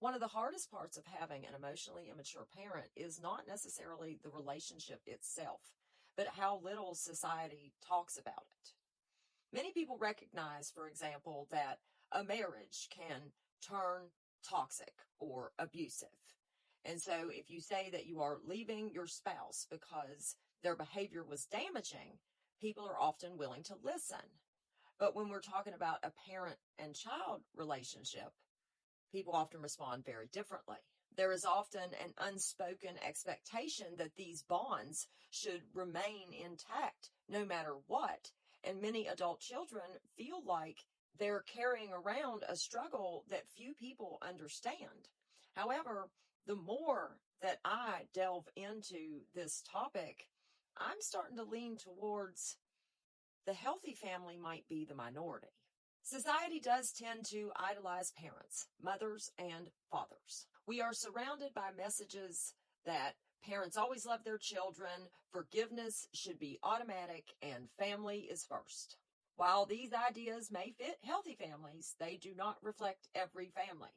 One of the hardest parts of having an emotionally immature parent is not necessarily the relationship itself, but how little society talks about it. Many people recognize, for example, that a marriage can turn toxic or abusive. And so if you say that you are leaving your spouse because their behavior was damaging, people are often willing to listen. But when we're talking about a parent and child relationship, people often respond very differently. There is often an unspoken expectation that these bonds should remain intact no matter what. And many adult children feel like they're carrying around a struggle that few people understand. However, the more that I delve into this topic, I'm starting to lean towards the healthy family might be the minority. Society does tend to idolize parents, mothers, and fathers. We are surrounded by messages that parents always love their children, forgiveness should be automatic, and family is first. While these ideas may fit healthy families, they do not reflect every family.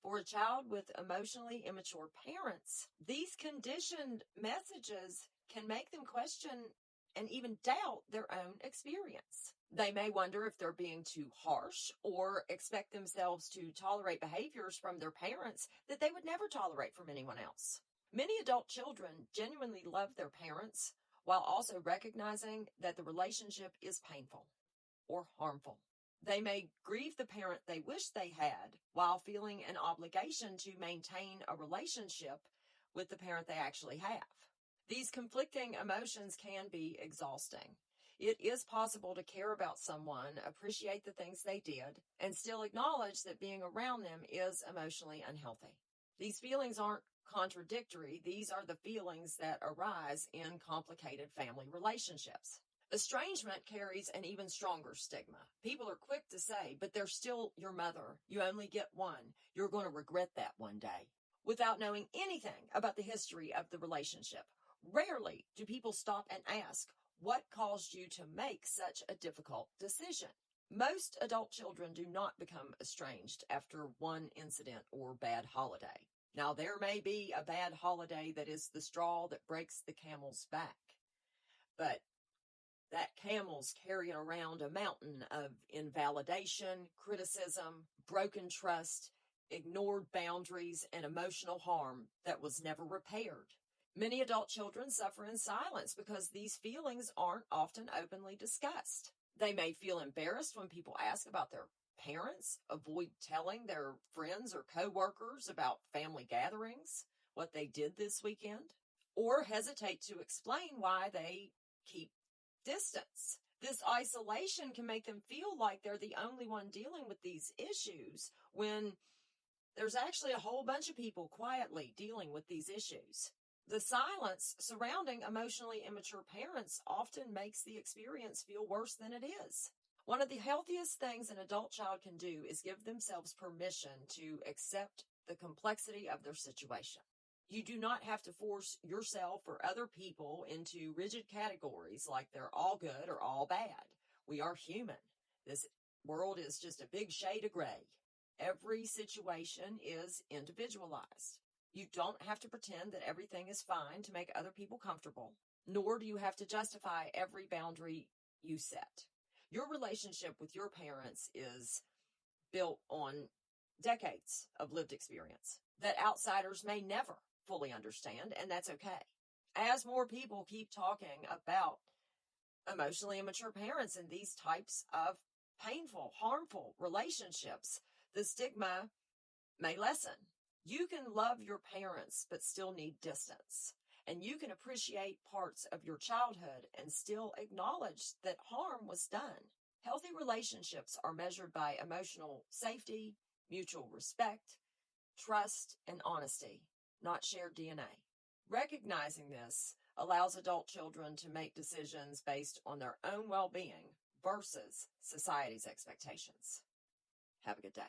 For a child with emotionally immature parents, these conditioned messages can make them question and even doubt their own experience. They may wonder if they're being too harsh or expect themselves to tolerate behaviors from their parents that they would never tolerate from anyone else. Many adult children genuinely love their parents while also recognizing that the relationship is painful or harmful. They may grieve the parent they wish they had while feeling an obligation to maintain a relationship with the parent they actually have. These conflicting emotions can be exhausting. It is possible to care about someone, appreciate the things they did, and still acknowledge that being around them is emotionally unhealthy. These feelings aren't contradictory. These are the feelings that arise in complicated family relationships. Estrangement carries an even stronger stigma. People are quick to say, but they're still your mother. You only get one. You're going to regret that one day. Without knowing anything about the history of the relationship, rarely do people stop and ask, what caused you to make such a difficult decision? Most adult children do not become estranged after one incident or bad holiday. Now, there may be a bad holiday that is the straw that breaks the camel's back, but that camel's carrying around a mountain of invalidation, criticism, broken trust, ignored boundaries, and emotional harm that was never repaired. Many adult children suffer in silence because these feelings aren't often openly discussed. They may feel embarrassed when people ask about their parents, avoid telling their friends or coworkers about family gatherings, what they did this weekend, or hesitate to explain why they keep distance. This isolation can make them feel like they're the only one dealing with these issues when there's actually a whole bunch of people quietly dealing with these issues. The silence surrounding emotionally immature parents often makes the experience feel worse than it is. One of the healthiest things an adult child can do is give themselves permission to accept the complexity of their situation. You do not have to force yourself or other people into rigid categories like they're all good or all bad. We are human. This world is just a big shade of gray. Every situation is individualized. You don't have to pretend that everything is fine to make other people comfortable, nor do you have to justify every boundary you set. Your relationship with your parents is built on decades of lived experience that outsiders may never fully understand, and that's okay. As more people keep talking about emotionally immature parents and these types of painful, harmful relationships, the stigma may lessen. You can love your parents, but still need distance. And you can appreciate parts of your childhood and still acknowledge that harm was done. Healthy relationships are measured by emotional safety, mutual respect, trust, and honesty, not shared DNA. Recognizing this allows adult children to make decisions based on their own well-being versus society's expectations. Have a good day.